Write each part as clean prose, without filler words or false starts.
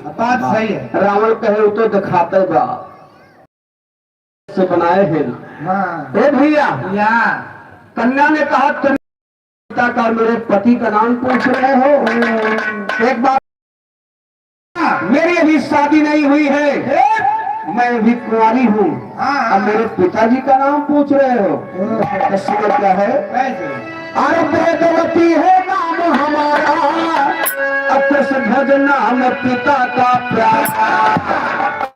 बात सही है। रावण कहे वो तो दिखाते बा से बनाए हैं। हाँ ए भैया, या कन्या ने कहा तुम पिता का मेरे पति का नाम पूछ रहे हो। एक बात, मेरी अभी शादी नहीं हुई है, मैं अभी कुंवारी हूँ। अब मेरे पिताजी का नाम पूछ रहे हो। तो क्या है, अरे वेदवती है नाम हमारा, अक्षर ध्वज नाम पिता का प्यारा।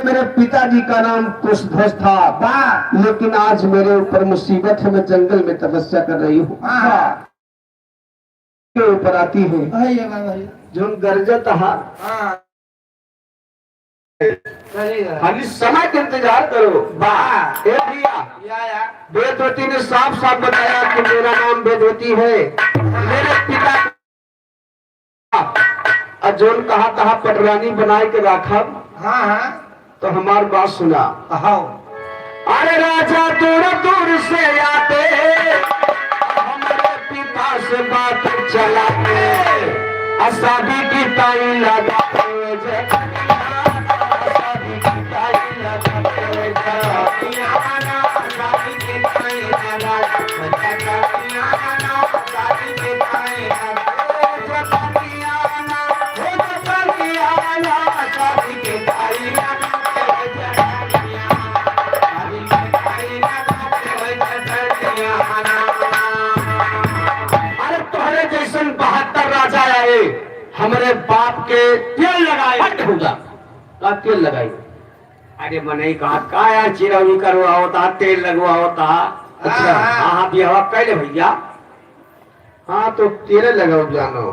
मेरे पिताजी का नाम कुशध्वज था, लेकिन आज मेरे ऊपर मुसीबत है। मैं जंगल में तपस्या कर रही हूँ। के ऊपर आती है जो गर्जत खाली समय का इंतजार करो। वेदवती ने साफ साफ बताया कि मेरा नाम वेदवती है। मेरे पिता अर्जुन कहा कहा पटरानी बनाए के रखा। तो हमारी बात सुना। अरे राजा दूर दूर से आते, हमारे पिता से बात चलाते, शादी की ताई लगाते, शादी की ताई लगाते, हमारे बाप के तेल लगाए होगा का तेल लगाई। अरे मने कहा का यार चिरौनी करवा होता, तेल लगवा होता। अच्छा हाँ बिहावा कैले भैया। हाँ तो तेरे लगाओ जानो।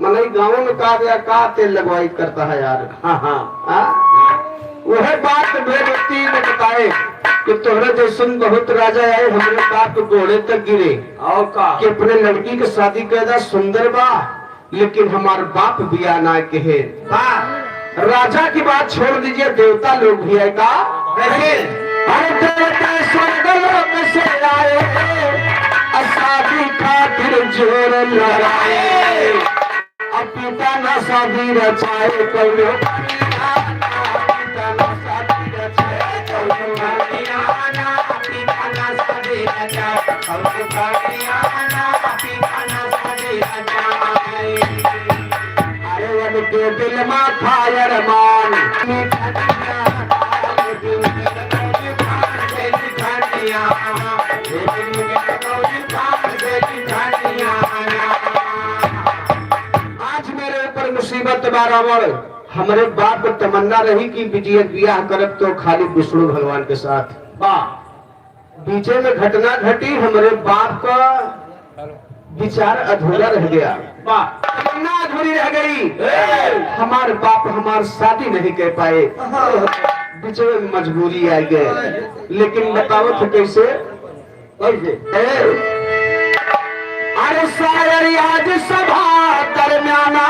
मने गाँव में कहा गया का तेल लगवाई करता है यार। हाँ वह बात वेदवती ने बताए कि तोहरे जैसन बहुत राजा आए, हमारे बाप घोड़े तक गिरे और का कि अपने लड़की की शादी कैदा सुंदर बा, लेकिन हमारे बाप बिया ना के है। राजा की बात छोड़ दीजिए, देवता लोग भी है का। अरे देवता स्वर्ग लोक से आए, शादी खातिर जोर लड़ाए, अब पिता न शादी रचाए कौनो, पिता न शादी रचाए कौनो, पिता न शादी रचाए के दिल माथा अरमान, आज मेरे ऊपर मुसीबत बराबर। हमारे बाप को तमन्ना रही कि विजय ब्याह करब तो खाली विष्णु भगवान के साथ। बीचे में घटना घटी, हमारे बाप का विचार अधूरा रह गया, तमन्ना अधूरी रह गई। हमारे बाप हमारी शादी नहीं कर पाए, बीच में मजबूरी आ गए। लेकिन बताओ तो कैसे। अरे शायर आज सभा दरमियाना,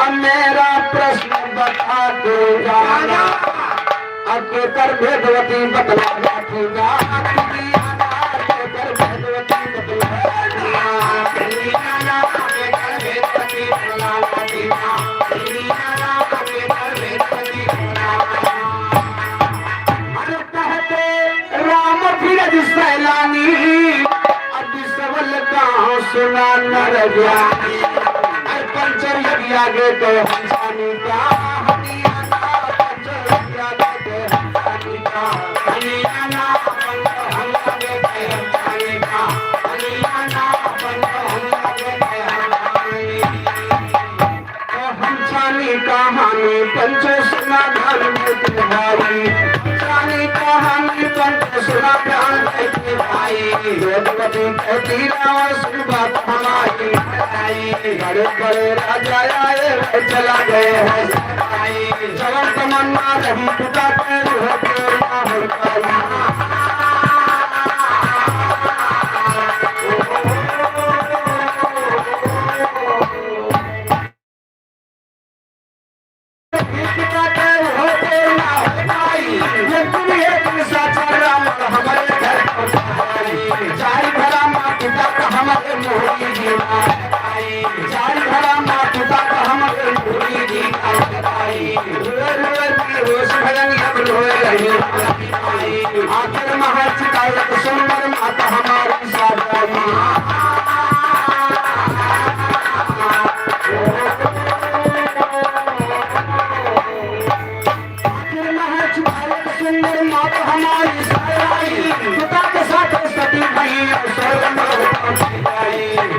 अब मेरा प्रश्न बता दो जाना, अगे कर वेदवती बतला बैठेगा, सुना नर ज्ञानी, पंचर यदि आगे तो हंसानी का, पंचर यदि आगे तो हंसानी का, हरियाणा पंच हम आगे के हंसानी का, हरियाणा पंच हम आगे के हंसानी, तो हंसानी कहानी पंच सुना धर्म के भाई, हंसानी कहानी पंच सुना प्यार के भाई, वेदवती कहती रावण सुन बात हमारी, बड़े बड़े राजा आए चला गए हैं, रही पिता के होते ना हो पाई। पिता के होते ना हो पाई, लेकिन एक साचा राम हमारे घर चार भरा माँ पिता का हमारे मोहरी जी चार भरा माँ पिता का हमारे मोहरी जी रोज भजन अब रोए रही आखिर महाचिकायत सुंदर माता हमारी साधारी। सुंदर माता हमारी साधारी पिता के साथ सती भई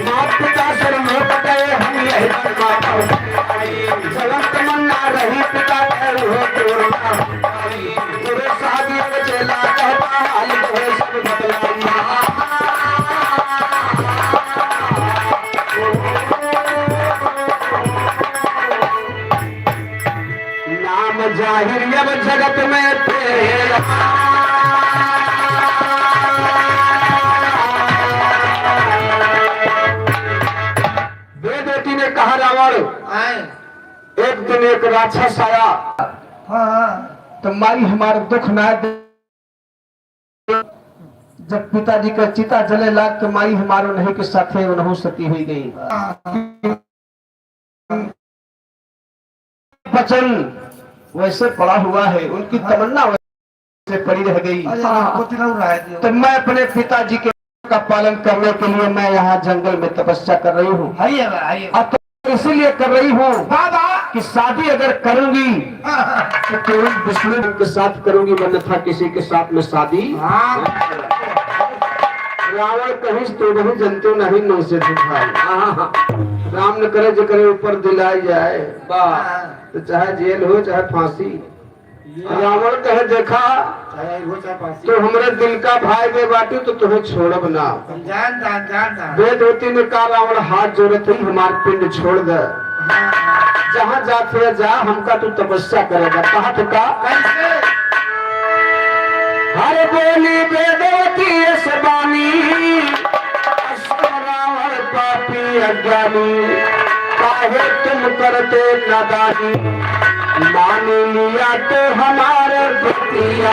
मात पिता सर मोट गए हम यही सवंत मन्ना रही पिता हो पूरे शादी में चला कहता हाल है सब बदलाइया। नाम जाहिर अब जगत में तेरा वेदवती ने कहा रावण एक दिन एक राक्षस आया तो माई हमारा दुख ना दे। जब पिताजी का चिता जले लाग तो माई हमारो नहीं के साथे उन्हों सती हुई गई। वचन वैसे पड़ा हुआ है, उनकी तमन्ना वैसे पड़ी रह गई। तो मैं अपने पिताजी के का पालन करने के लिए मैं यहाँ जंगल में तपस्या कर रही हूँ। तो इसीलिए कर रही हूँ कि शादी अगर करूंगी तो केवल विष्णु के साथ करूंगी, वरना था किसी के साथ में शादी। रावण कहीं तो नहीं जनते नहीं नो से राम न करे जो करे ऊपर दिलाई जाए तो चाहे जेल हो चाहे फांसी। रावण कहे देखा तो हमारे दिल का भाई बे बाटू तो तुम्हें छोड़ब ना। वेदवती ने कहा रावण हाथ जोड़े थी हमारे पिंड छोड़ दे, जहाँ जाते जा हमका तू तपस्या करेगा। कहा तो का हर बोली वेदवती सबानी रावण पापी अज्ञानी काहे तुम करते नादानी, मान लिया तो हमारे भतिया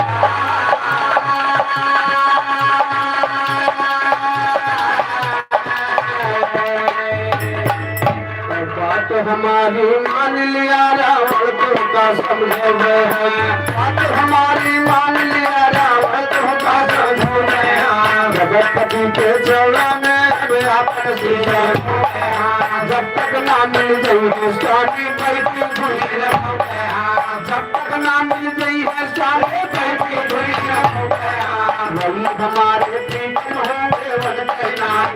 बात हमारी मान लिया रावण तुमका समझे बात हमारी मान लिया रावण तुमका समझे जगतपति के चौड़ा में अपन सीधा जब तक ना मिल गई है स्वामी बैठी हुई जब तक ना मिल गई है स्वामी बैठी हुई वही हमारे पीठ होंगे बनते नाम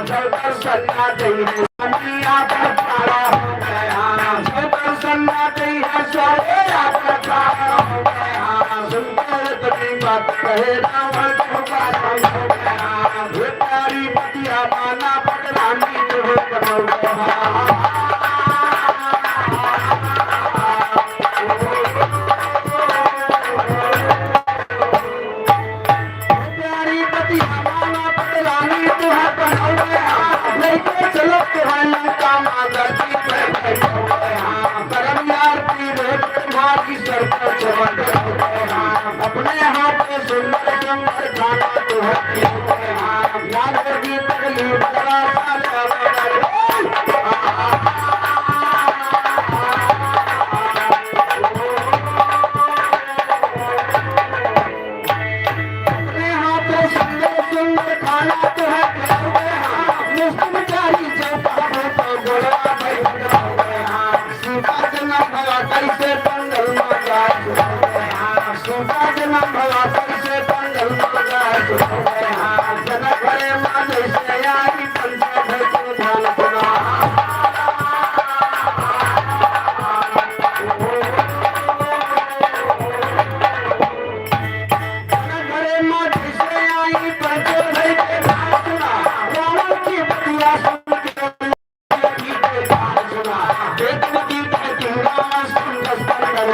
जब दर्शन ना गई है स्वामी आपका तारा हो गया जब दर्शन ना गई है स्वामी आपका तारा हो गया सुनकर तभी बात कहे रावण को बात हो गया प्यारी पतिया माना पटरानी तो हो प्यारी पतिया माना पटरानी तो है चलो तुम्हारी काम आदर्शी परम यार की रोज तुम्हारी सर पर चमक अपने हाथ में सुंदर सुंदर खाना तो है याद करके तकलीफ करा अपने हाथ में सुंदर सुंदर खाना तो है मुस्कुराई जब तो बोला सीता जन्म भला कैसे पंगल में जाए सीता जन्म भला कैसे पंगल में जाए जनक भरे माँ जैसे आई पंचा भर ध्यान सुना जनक भरे माँ जैसे आई पंचा भर ध्यान सुना रावण की बतिया सुन के सुना वेदवती के सुंदर सुंदर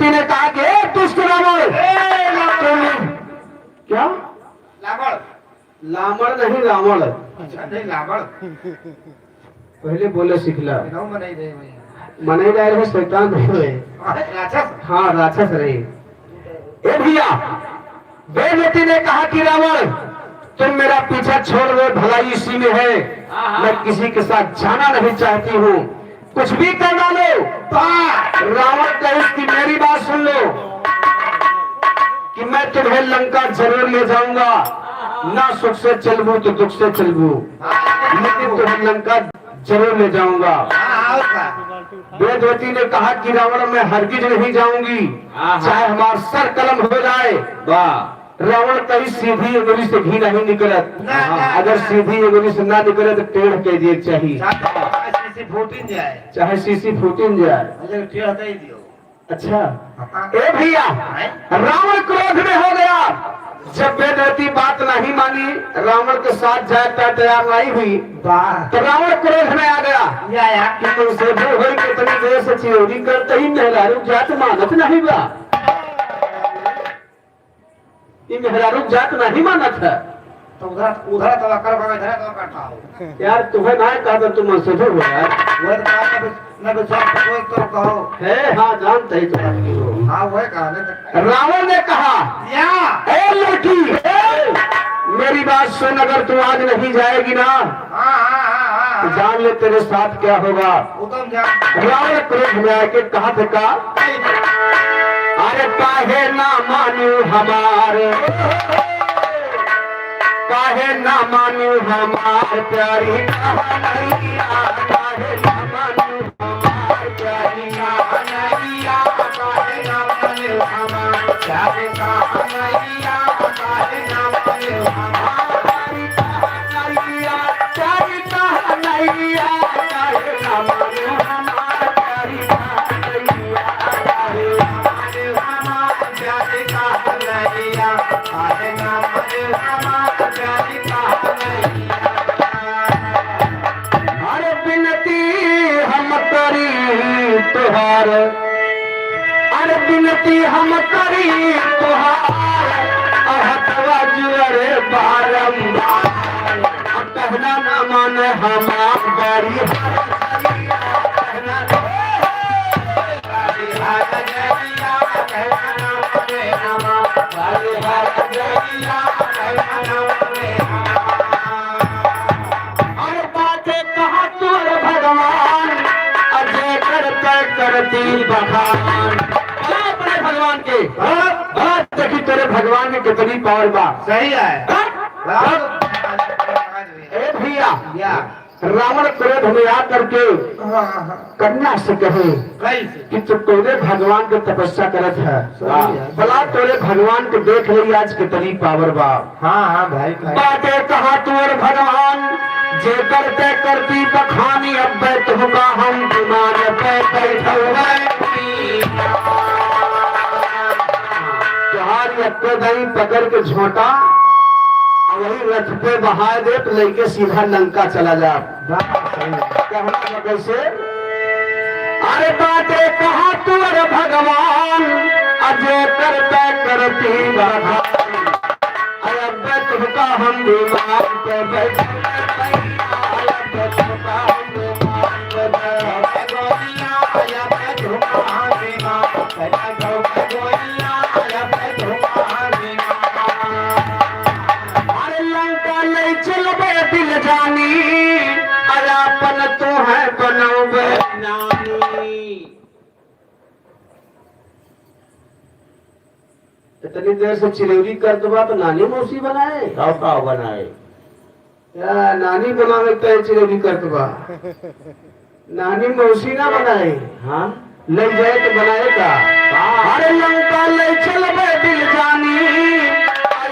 वेदवती ने कहा कि ए दुष्ट रावण, तुम क्या लावड़ लामड़ नहीं रावण, अच्छा नहीं लावड़ पहले बोले सिखला नौ मनाई रहे भैया मने जा रहे शैतान नहीं हुए। राक्षस हाँ राक्षस रहे। ए भैया वेदवती ने कहा कि रावण तुम मेरा पीछा छोड़ दो, भलाई इसी में है, मैं किसी के साथ जाना नहीं चाहती हूँ, कुछ भी कर डालो। रावण कहे कि मेरी बात सुन लो कि मैं तुम्हें लंका जरूर ले जाऊंगा, ना सुख से चलबू तो दुख से चलबू, लेकिन तुम्हें लंका जरूर ले जाऊंगा। वेदवती ने कहा कि रावण मैं हरगिज नहीं जाऊंगी, चाहे हमारा सर कलम हो जाए। रावण कहीं सीधी अंगुली से घी नहीं निकलत, अगर सीधी अंगुली से ना निकले तो टेढ़ के दिए चाहिए, चाहे सीसी फूटिन जाए। अच्छा ए भैया रावण क्रोध में हो गया, जब वेदवती बात नहीं मानी, रावण के साथ जाता तैयार नहीं हुई, तो रावण क्रोध में आ गया कि तुमसे दूर हो कितनी देर से चिरौरी करते ही मेहरारू जात मानत नहीं बा, ये मेहरारू जात नहीं मानत है। तो उधर तो कर इधर तो करता हूं यार तुम्हें ना कहा तुम मुझसे दूर हो यार, वो तो मैं तो कहो है हाँ जानते ही तुम। हाँ वो कहा रावण ने कहा या ए लड़की मेरी बात सुन, अगर तू आज नहीं जाएगी ना तो जान ले तेरे साथ क्या होगा। उत्तम जान रावण क्रोध में आके कहा था का अरे काहे ना मानू हमारे, काहे ना मानू हमार प्यारी कन्हैया, काहे ना मानू हमार प्यारी कन्हैया, काहे ना मानू हमार प्यारी कन्हैया, काहे ना मानू हमार प्यारी कन्हैया, प्यारी कन्हैया, काहे ना मानू हमार प्यारी कन्हैया, काहे ना मानू हमार प्यारी कन्हैया, काहे ना मानू हमार प्यारी कन्हैया। अरे बिनती हम करी तुहार, अरे बिनती हम करी तुहार, अहतवा जुअरे बारंबार, कहना न मान हमार बारी कहना भगवान अजय करते करती बखान अपने भगवान के देखी तेरे भगवान की कितनी पावर बा। सही है ए भैया रावण क्रोध में आ करके कन्या से कहे कि तू तोरे भगवान के तपस्या करत है, भला तोरे भगवान को देख ली आज कितनी पावर बा। हाँ भाई बातें कहा तोरे भगवान जे करते करती बखानी, अब तुमका हम विमान पे तुहार दही पकड़ के झोंटा वही रथ पे बहा दे तो लेके सीधा लंका चला जा। कैसे अरे बातें कहा तुअर भगवान अजय करते करती बखानी, अब तुमका हम विमान पे बैठे तो है बनोगे नानी। इतनी देर से चिरौरी कर दो तो नानी मौसी बनाए का बनाए या नानी बनावे तो चिरौरी कर दो नानी मौसी ना बनाए। हाँ ले जाए तो बनाएगा। अरे लंका ले चल दिल जानी,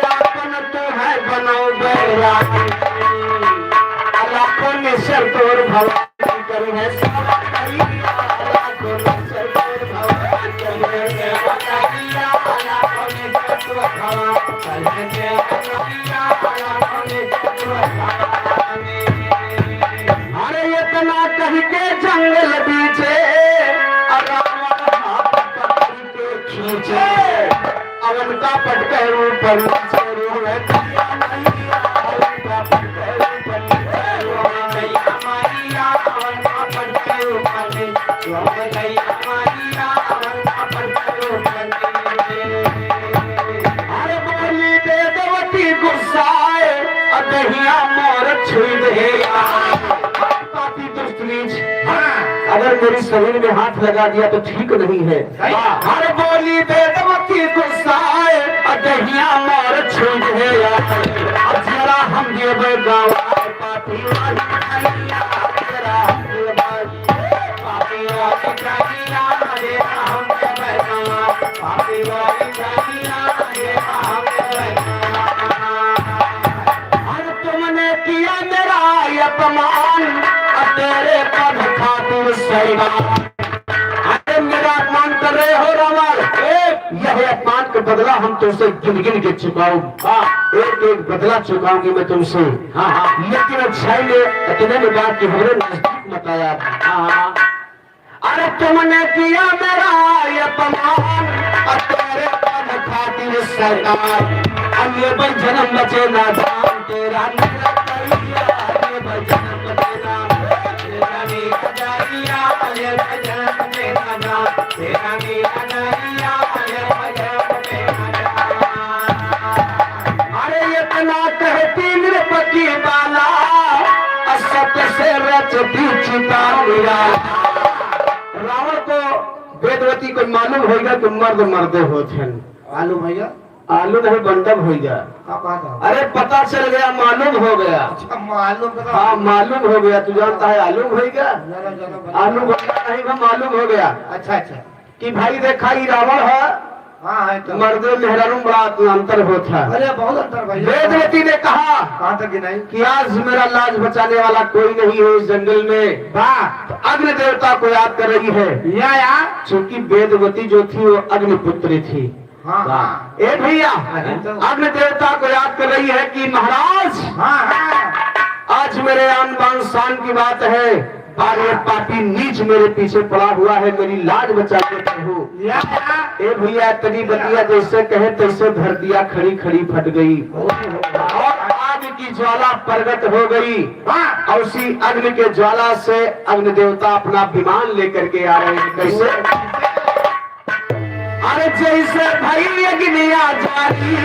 अपन तो है बनोगे रानी, लाखों में सर तोड़ भगवान करी है अरे इतना कह के जंगल बीचे रावण हाथ पकड़ के के ऊपर नीचे रोवे दैया मैया, पापी के ऊपर नीचे रोवे दैया मैया, पापी के ऊपर नीचे रोवे दैया मैया, पापी के ऊपर नीचे। अरे बोली वेदवती गुस्साए अदहिया मोर छुई दे पापी दुष्ट नीच। अगर मेरे शरीर में हाथ लगा दिया तो ठीक नहीं है। हर बोली वेदवती गुस्साए अदहिया मोर छुई दे अब जरा हम देवे गाँव पापी वाली कन्हैया, जरा हम देवे पापी वाली कन्हैया, जरा हम देवे गाँव पापी वाली कन्हैया, जरा हम देवे गाँव। तुमने किया मेरा अपमान तेरे पद खातिर सैगान। अरे मेरा अपमान कर रहे हो रावण, यह अपमान का बदला हम तुमसे गिन गिन के चुकाऊं। एक एक बदला चुकाऊंगी मैं तुमसे। लेकिन अच्छाई ने इतने में बात की हमने नजदीक बताया। अरे तुमने किया मेरा अपमान तेरे पद खातिर सैगान। अन्य भाई जन्म बचे ना जान तेरा अरे इतना कहती निरपति बाला असत्य से रचती चिता मेरा। रावण को वेदवती को मालूम होगा कि मर्द मर्दे होते आलू भैया आलू नहीं बंडम हो गया। अरे पता चल गया मालूम हो गया। अच्छा मालूम हाँ मालूम हो गया। तू जानता है आलू हो गया आलू बंडा नहीं वो मालूम हो गया। अच्छा अच्छा कि भाई देखा ही रावण है हाँ है तो मर्दे मेहरानू बड़ा अंतर होता है। अरे बहुत अंतर भैया। वेदवती ने कहा कहाँ तक गिनाई कि आज मेरा लाज बचाने वाला कोई नहीं है इस जंगल में। वाह तो अग्नि देवता को याद कर रही है। या चूंकि वेदवती जो थी वो अग्निपुत्री थी। हाँ हाँ ए भैया अग्नि देवता को याद कर रही है कि महाराज हाँ हाँ आज मेरे आन बान शान की बात है और ये पापी नीच मेरे पीछे पड़ा हुआ है मेरी लाज बचाने पर हो। ए भैया तनी बतिया जैसे कहे तैसे धरतिया खड़ी खड़ी फट गई और आग की ज्वाला प्रकट हो गई। और उसी अग्नि के ज्वाला से अग्नि देवता अपना विमान लेकर के आ रहे हैं। कैसे? अरे जैसे भाई अग्निया जारी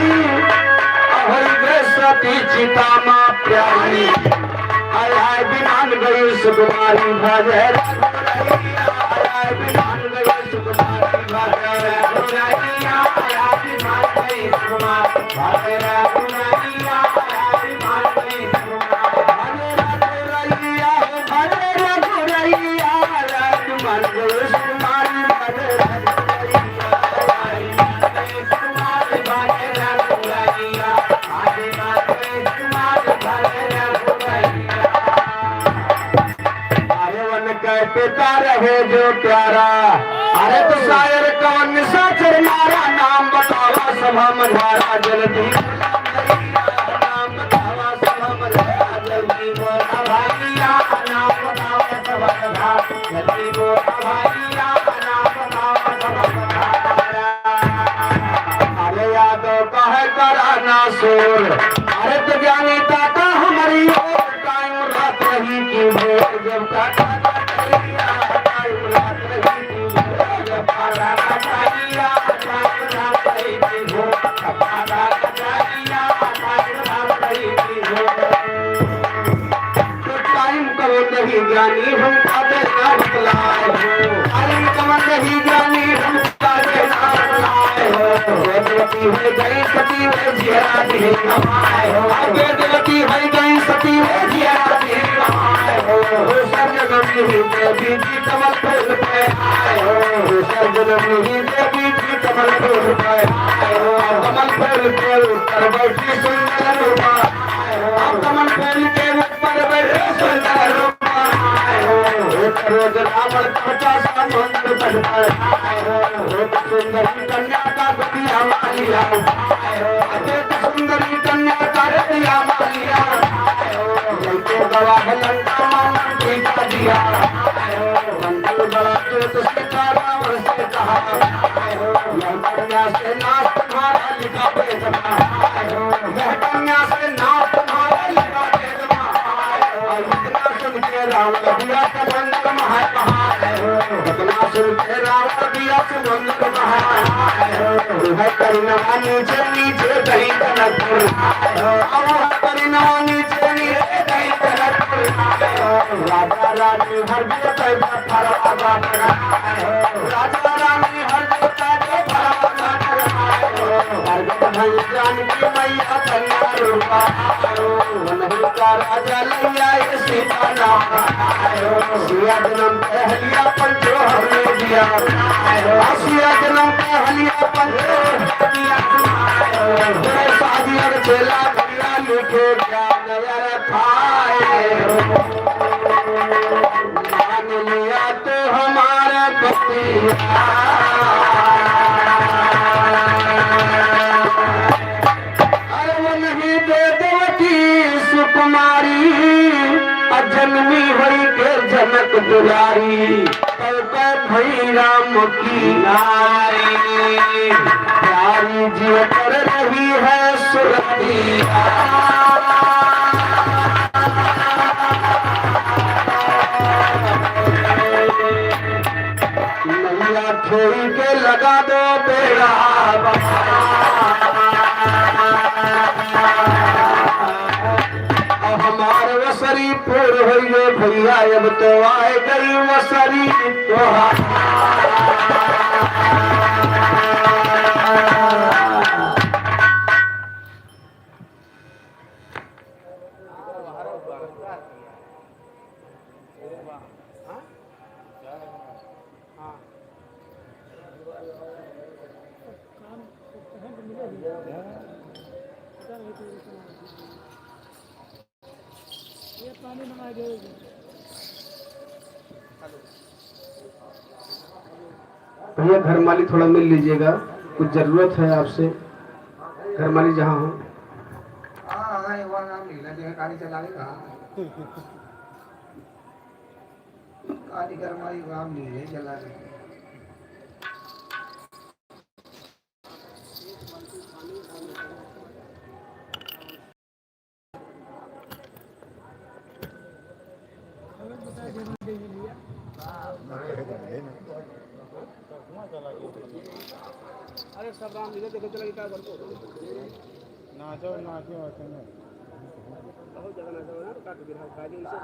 सती चिता माँ प्यारी आय विमान गई सुकुमारी भजे विमान गई सुकुमारी भजे पिता रहे जो प्यारा। अरे तो शायर कौन सा चरनारा नाम बतावा सभा मझारा जल्दी नाम बतावा सभा मझारा जल्दी बोला भाइया नाम बतावा सभा मझारा जल्दी बोला भाइया नाम बतावा सभा मझारा। अरे यादव कहे कराना शोर अरे तो ज्ञानी ताका हमारी ओर टाइम रात रही की भोर जब का ज्ञानी हम काबे ना बतलाए हो अरे कमल नहीं ज्ञानी हम काबे ना बतलाए हो वेदवती है गई सती है जिया नहीं कमाए हो वेदवती है गई सती है जिया नहीं कमाए हो सर्जनम नहीं देवी जी कमल फूल पे आए हो सर्जनम नहीं देवी जी कमल फूल पे आए हो कमल फूल के ऊपर बैठी सुंदर रूपा आए हो कमल फूल के ऊपर बैठी सुंदर रूपा रोज रावण 50 मंत्र पढ़ता है सुंदरी कन्या का बतिया मालिया सुंदरी कन्या का बतिया मालिया गवाह लंका मामन टीका दिया मंत्र बड़ा चोट से रावण से कहा कन्या से नाश तुम्हारा लिखा संबंध महात्मा अपना सुन के रावण दिया संबंध है परिणमा नीचे नीचे कहीं कनकपुर परिणमा नीचे नीचे कहीं कनकपुर राजा रानी हर जोता राजा रानी हर जोता जान की मैया कन्या रूपा राजा लैया सीता नाम सिया जन्म पहलिया पंचो हमने दिया सिया जन्म पहलिया पंचो शादी और चेला भैया लिखे ज्ञान मान लिया तो हमारा पतिया कुमारी अजन्मी हुई के जनक दुलारी भई राम की नारी प्यारी जी कर रही है सुरतिया नैया छोड़ी के लगा दो बेड़ा हमारे वसरी पूर हुई भैया अब तो आए गई वसरी भैया घर माली थोड़ा मिल लीजिएगा, कुछ जरूरत है आपसे। घर माली जहाँ हो घर माली काम नहीं है चला रही अरे सब राम मिले देखो चला क्या करते नाचो नाचो बहुत जगह नाचो ना काट गिरा खाली से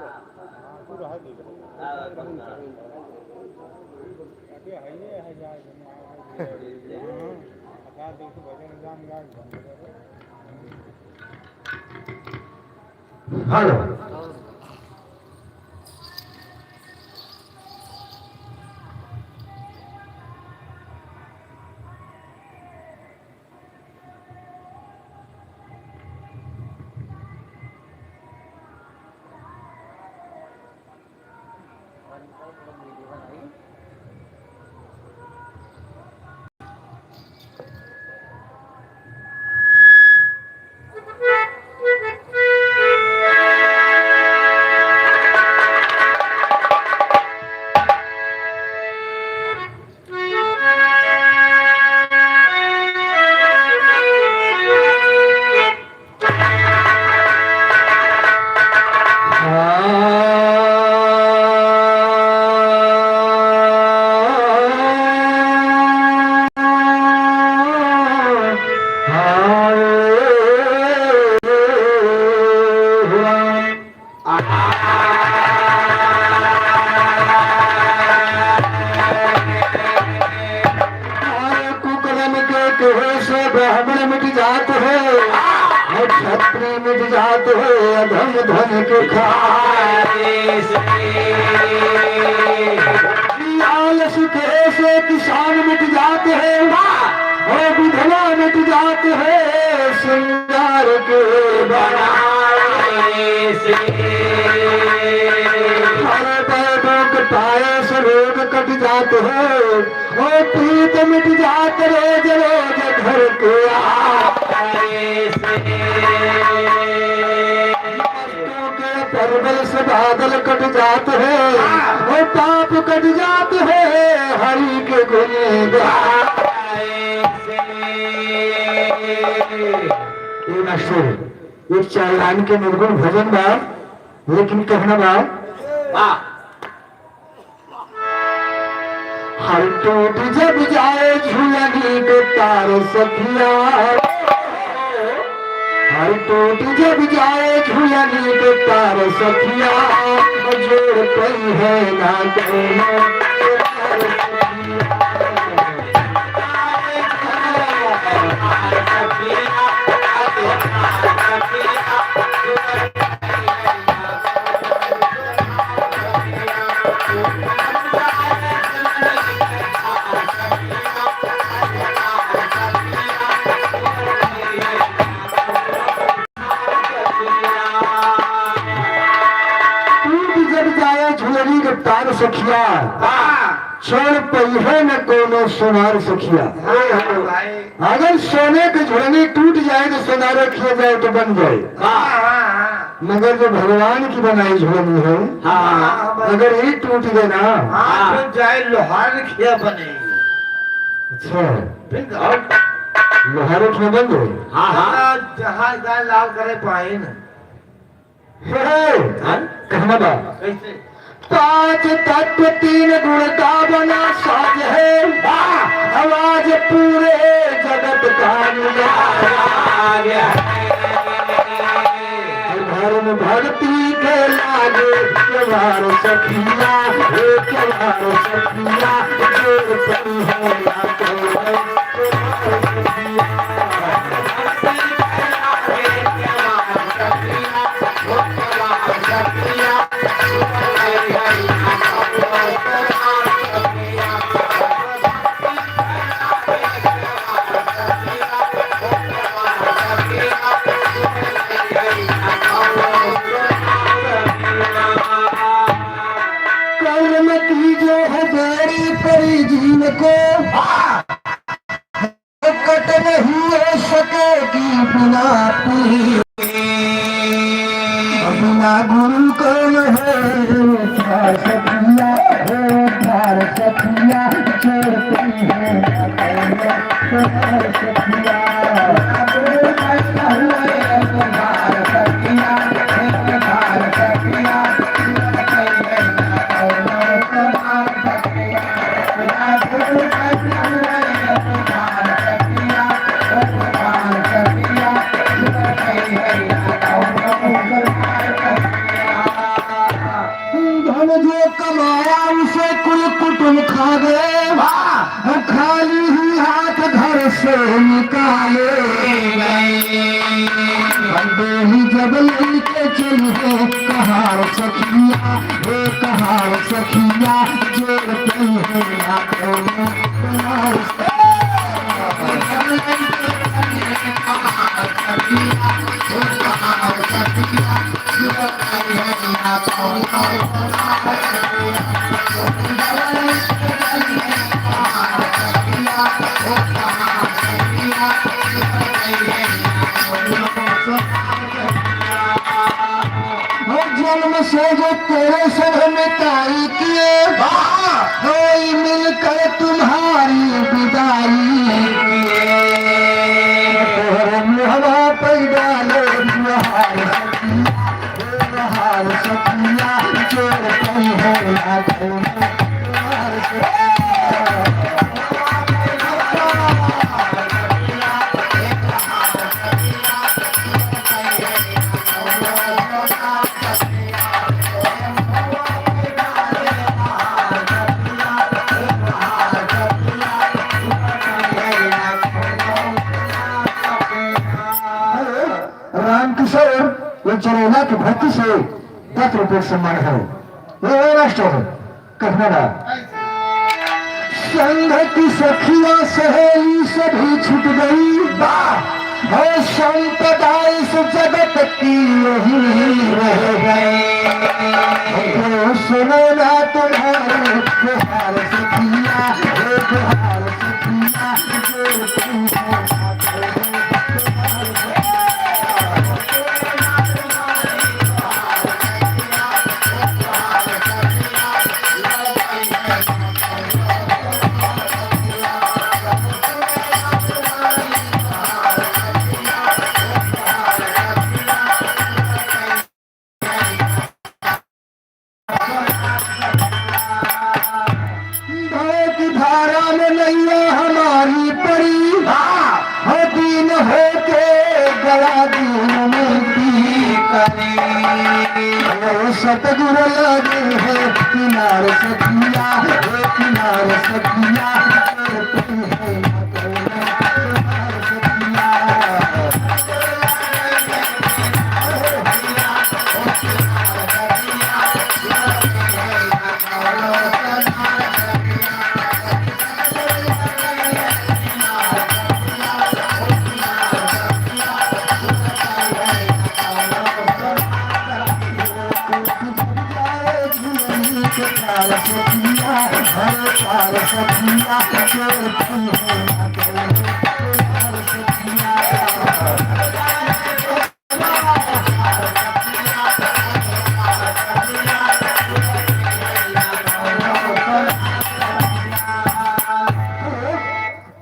पूरा है ये है जाए अगर देखो भजन गान गा हेलो ब्राह्मण मिट जात है क्षत्रिय मिट जात है अधम धन के खाए आलस से किसान मिट जाते हैं और विधवा मिट जाते हैं श्रृंगार के बनाए से हर पैरों के पाए से रोग कट जाते हैं और पीत मिट जाते रोज रोज घर के आए से परबल से बादल कट जाते हैं और पाप कट जाते हैं हरि के गुण एक चार लाइन के निर्गुण भजन बा लेकिन कहना बा हर टूट जब जाए झूलनी के तार सखिया, हर टूट जब जाए झूलनी के तार सखिया, जोड़ पई है ना कहना तार सखिया, छोड़ पहिए न कोनो सोनार सखिया। अगर सोने की झुलनी टूट जाए तो सोनार रखिया जाए तो बन जाए, मगर जो भगवान की बनाई झुलनी है, अगर ये टूट गए ना जाए लोहार खिया बने। अच्छा, लोहार खिया बन गए। जहाज का लाल करे पाए न कहना बा कैसे 5 तत्व 3 गुण का बना साज है, आवाज पूरे जगत का धर्म भक्ति के लागे त्योहार सखिया, त्योहार सखिया, जोर पई है ना जीव को कट नहीं हो सकेगी बिना बिना गुरु कौन है सखिया, सखिया छोड़ती है सखिया। जो कमाया उसे कुल कुटुम खा गए, खाली ही हाथ घर से निकाले, ही जब लेके चलिए कहार सखिया, कहार सखिया, जोड़ पई है ना कहार जन्म से जो तेरे सब मिताई किए, कोई मिलकर तुम्हारी विदाई हवा पैदा सखिया, जोड़ पई है ना चरेला की भक्ति से 10 रुपये सम्मान है। ये राष्ट्र कहना संघ की सखिया सहेली सभी छूट गई, और संपदा इस जगत की यही रह गए। सुनो ना तुम्हारे त्योहार सखिया, त्योहार सखिया, बड़ा दिन मुक्ति करे सतगुरु लगे है किनार सखिया किनार सखिया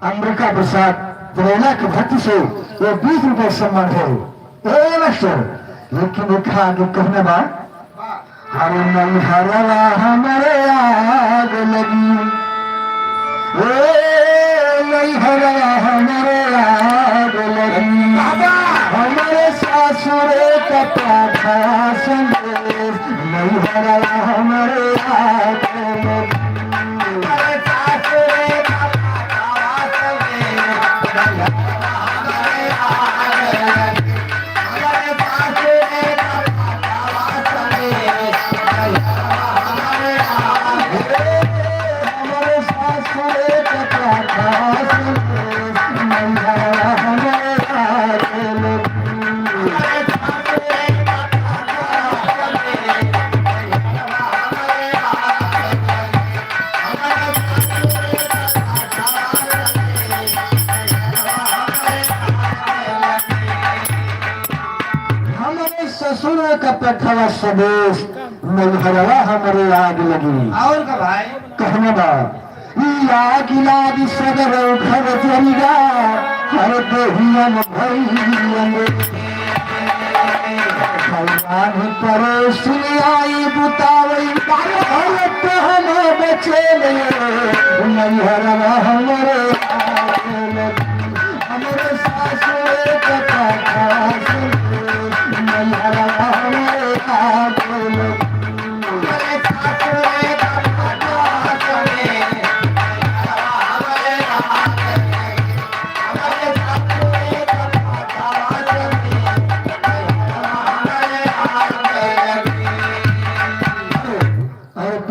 अमृका प्रसाद प्रेरणा की भक्ति से वो 20 रुपए सम्मान है मास्टर लेकिन एक आगे कहने बाद हरे नहीं हरवा हमारे आग लगी नहीं हरवा हमारे आग लगी हमारे सासुरे का पाठा संदेश नहीं हरवा हमारे आग लगी ससुर का पठवा स्वदेश नैहरवा हमारे आग लगी और का भाई कहने आग लागी सगर घर जरिया हर देहियन भैयन भगवान परोसी आई बुतावई हर तो हम बचे नैहरवा हमारे आग लगी हमारे सासुर का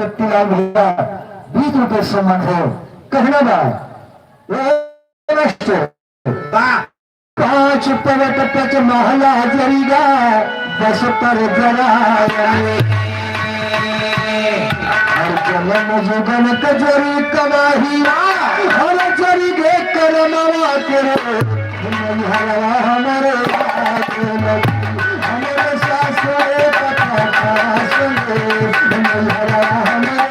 पठवा भैया 20 रुपए सम्मान है कहना पांच पवट पच महला जरीगा 10 पर जरा हर जन्म जुगन कजरी कमाही हर जरी गे करमवा करे हरवा हमारे हमारे सासुरे कथा संगे हरवा हमारे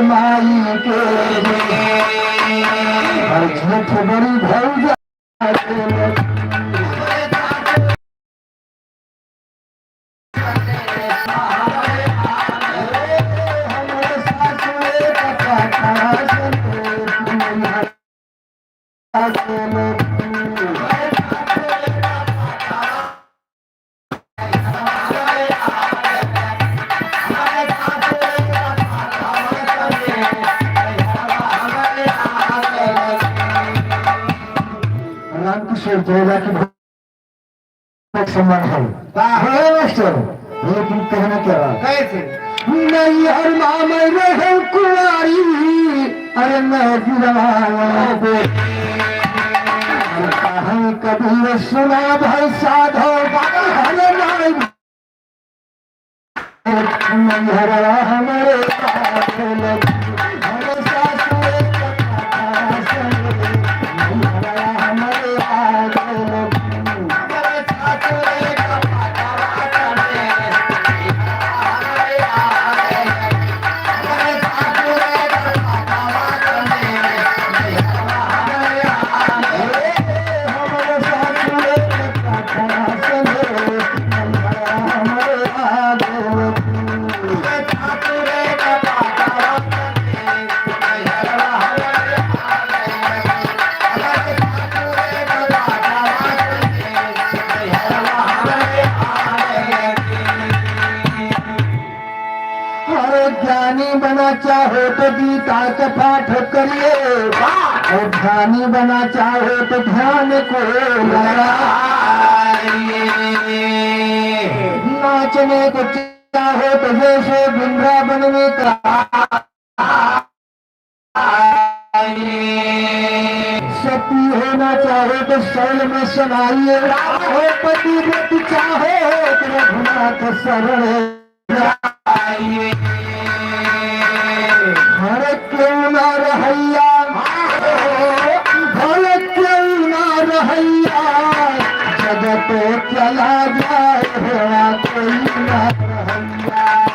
माई के झूठ बड़ी भौजा रामकिशोर जोड़ा की सम्मान है मास्टर लेकिन कहना क्या कैसे नहीं हर मामा रहे कुआरी अरे मैं कभी सुना भाई साधो अरे नैहरा हमारे आगे लगी हमारे सासुए कथा सुने नैहरा हमारे आगे लगी हमारे सासुए कथा सुने हमारे आगे हमारे सासुए कथा सुने हमारे आगे हमारे सासुए कथा सुने हमारे आगे ज्ञानी बना चाहो तो गीता का पाठ करिए और ध्यानी बना चाहो तो ध्यान को लगाइए नाचने को चाहो तो जैसे वृंदावन में सती होना चाहो तो शैल में समाइए और पति व्रत चाहो तो रघुनाथ शरण जाइए हर क्यों ना रहैया हर क्यों ना रहैया जगत चला जाए होना कोई ना रहैया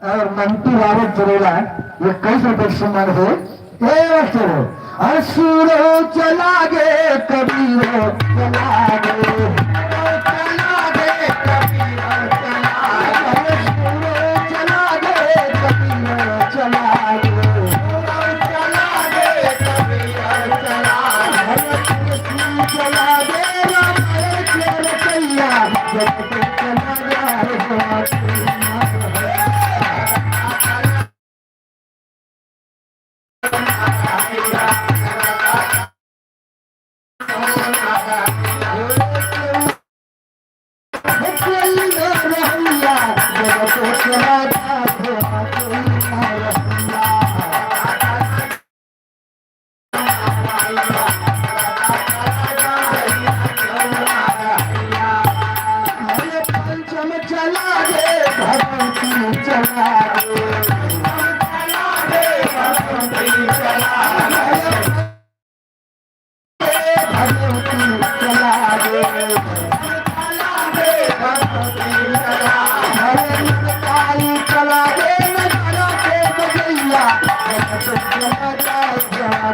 और मंटी रावत जरूर है ये कैसे सम्मान है ये असुरो चला गे कबीर चला दे रामायण के रचैया जब तक चला जाए पंचम चला दे भगवती चला दे भगवती चला दे काली चला दे नजारा के बजैया चला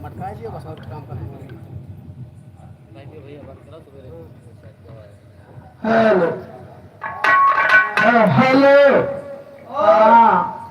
मटका दिए बस और काम करेंगे हेलो हेलो हाँ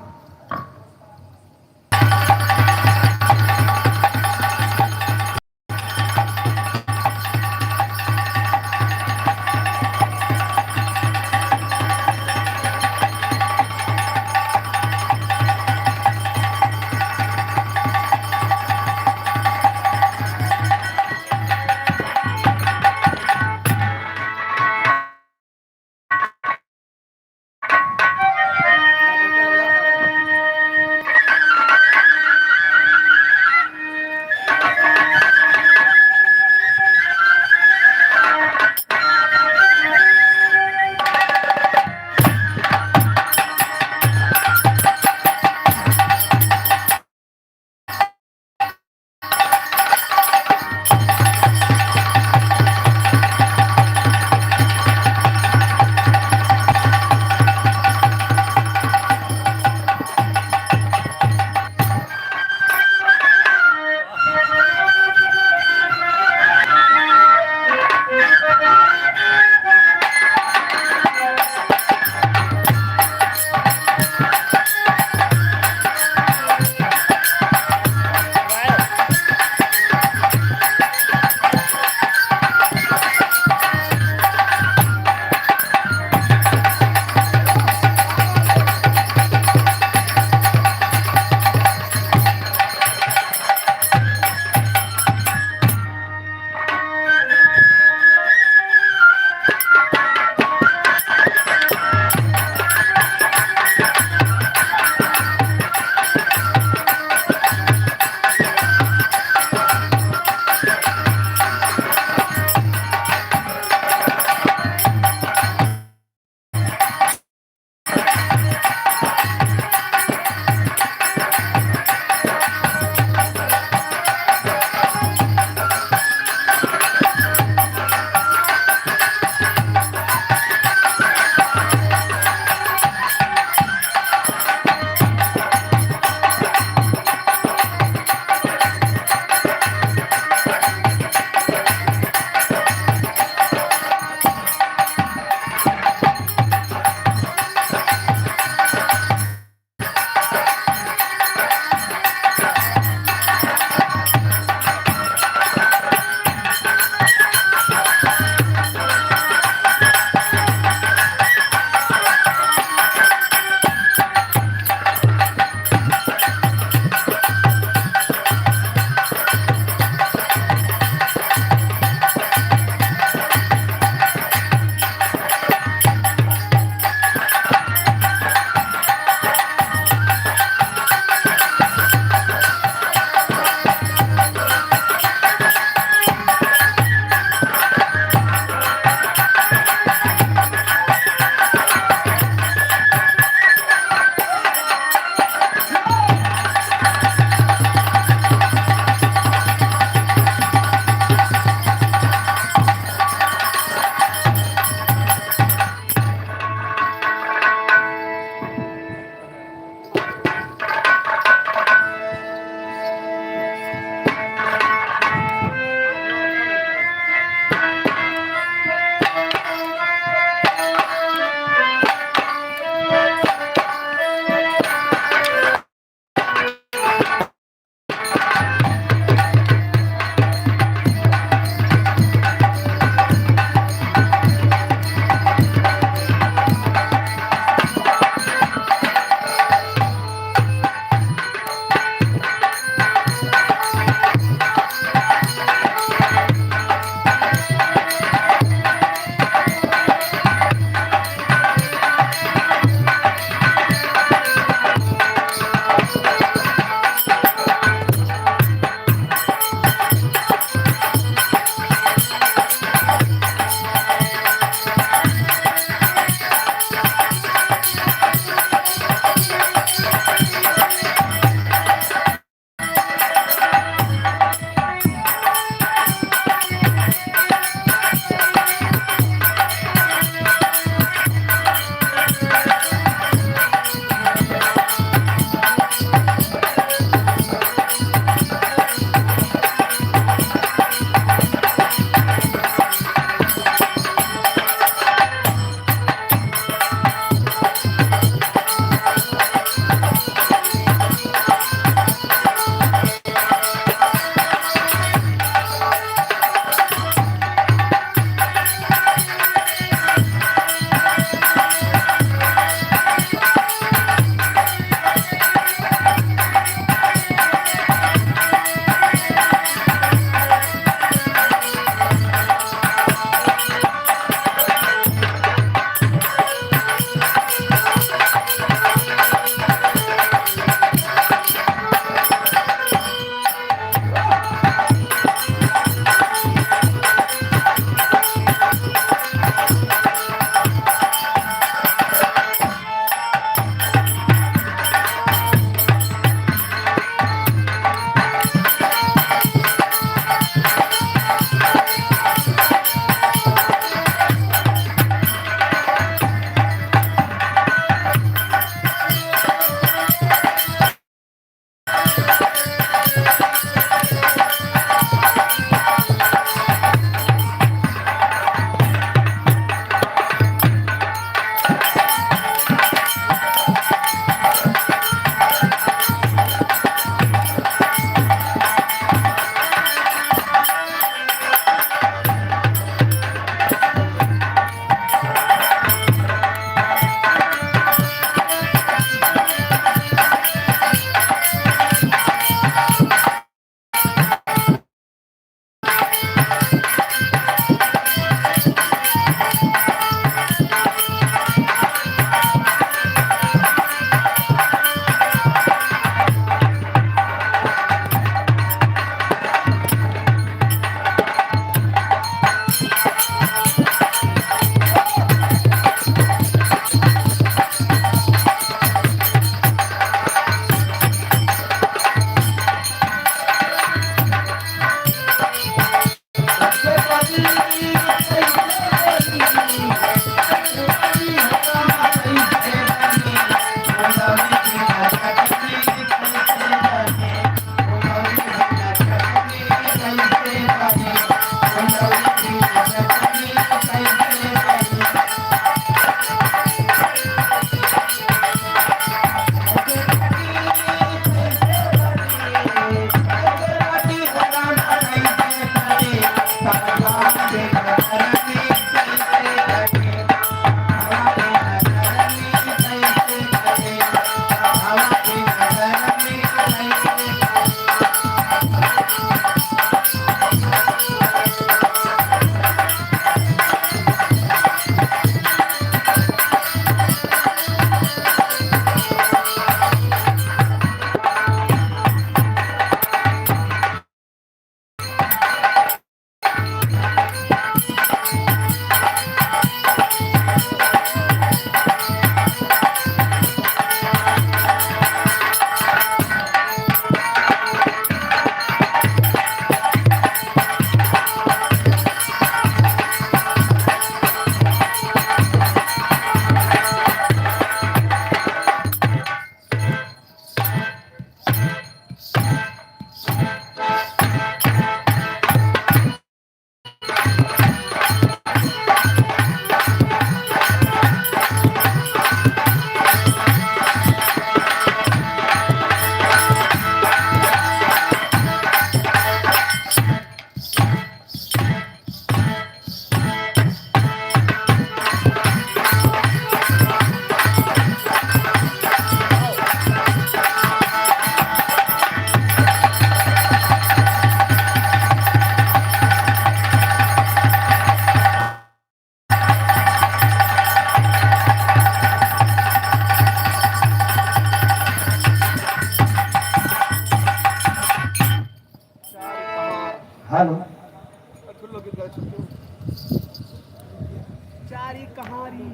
चारी कहारी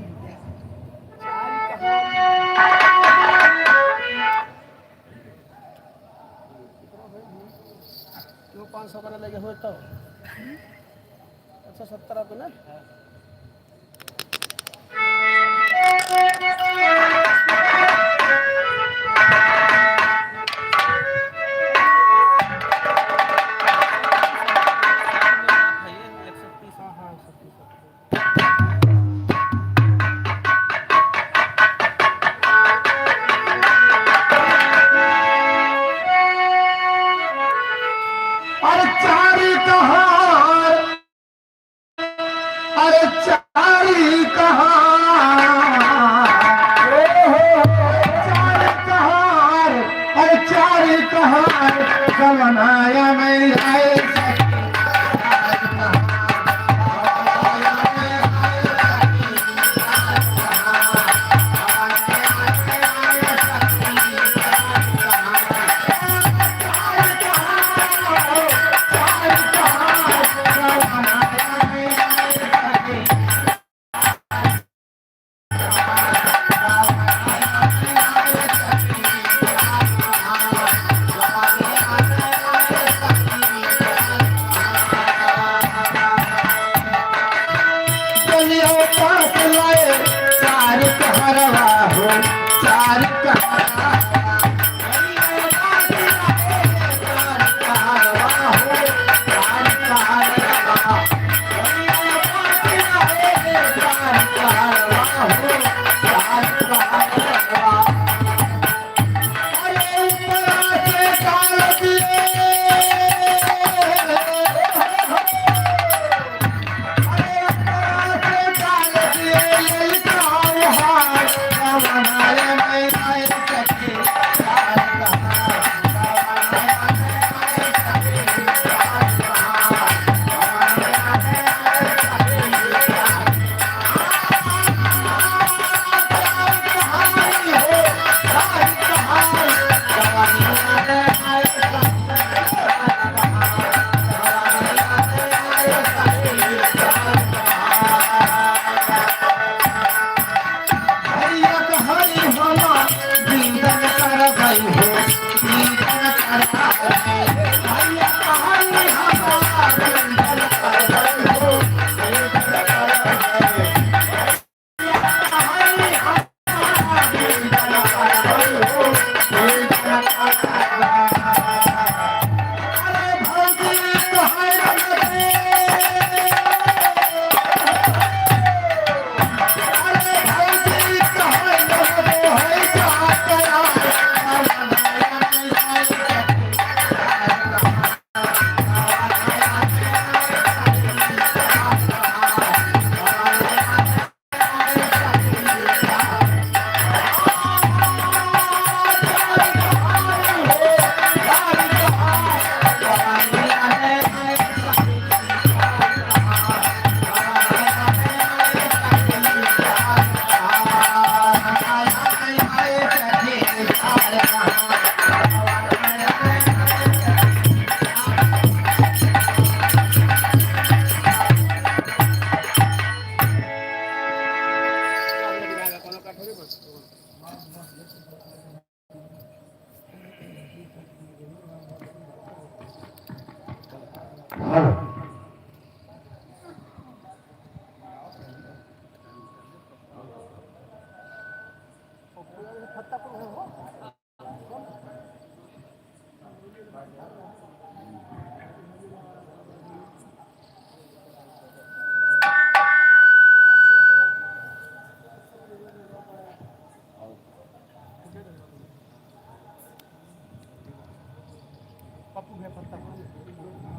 क्यों 500 का लगे हो तो अच्छा 70 पे ना अरे चारी कहार, अरे चारी कहार, चारी कहार, अरे चारी कहार कवनाया में आए चारी कहरवा हो चारी कहरवा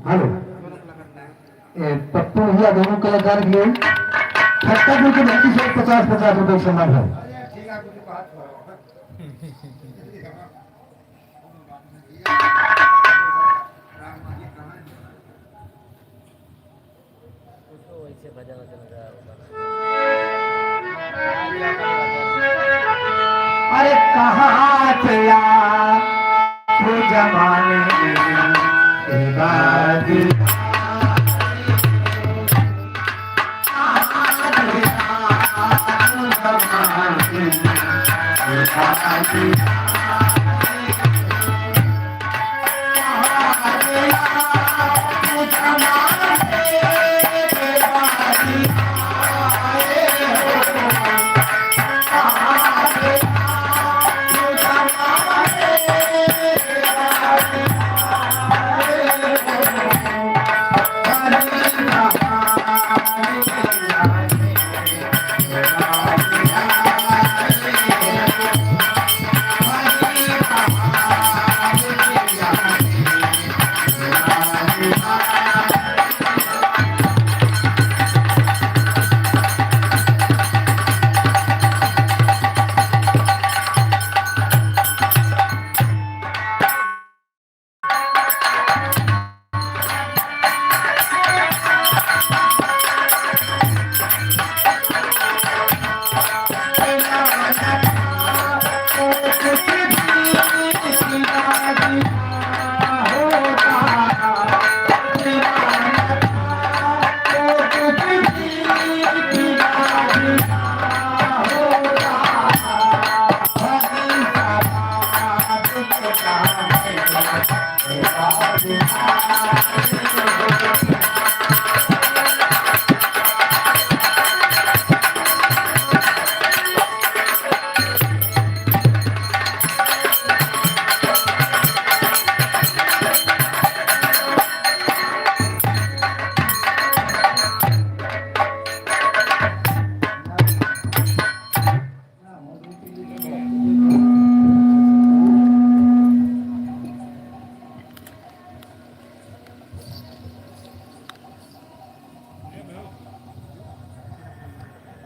हेलो पप्पू भैया दोनों कलाकार के लिए खट्टापुर के व्यक्ति से 50-50 रुपए सम्मान है। अरे कहाँ चला वो जमाने की बात